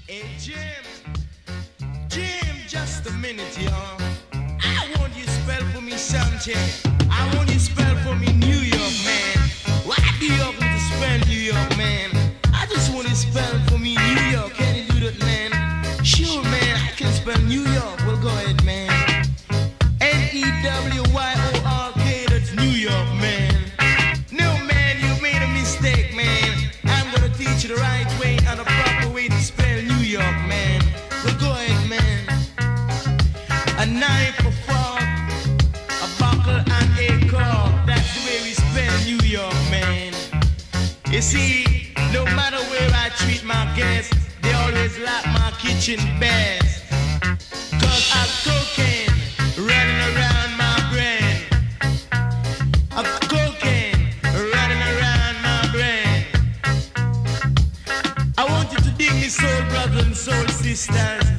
Hey Jim, just a minute, y'all. I want you to spell for me something. I want you to spell for me New York, man. Why do you have to spell New York, man? I just want you to spell for me New York. Can you do that, man? Sure, man, I can spell New York. Well, go ahead, man. Newyork, that's New York, man. No, man, you made a mistake, man. I'm gonna teach you the right way and the proper way to spell New York, man. Well, go ahead, man. A knife, a fork, a buckle, and a cork. That's the way we spell New York, man. You see, no matter where I treat my guests, they always like my kitchen best. Cause I'm cooking, running around my brain. I'm cooking, running around my brain. I want you to dig me, soul brothers and soul sisters.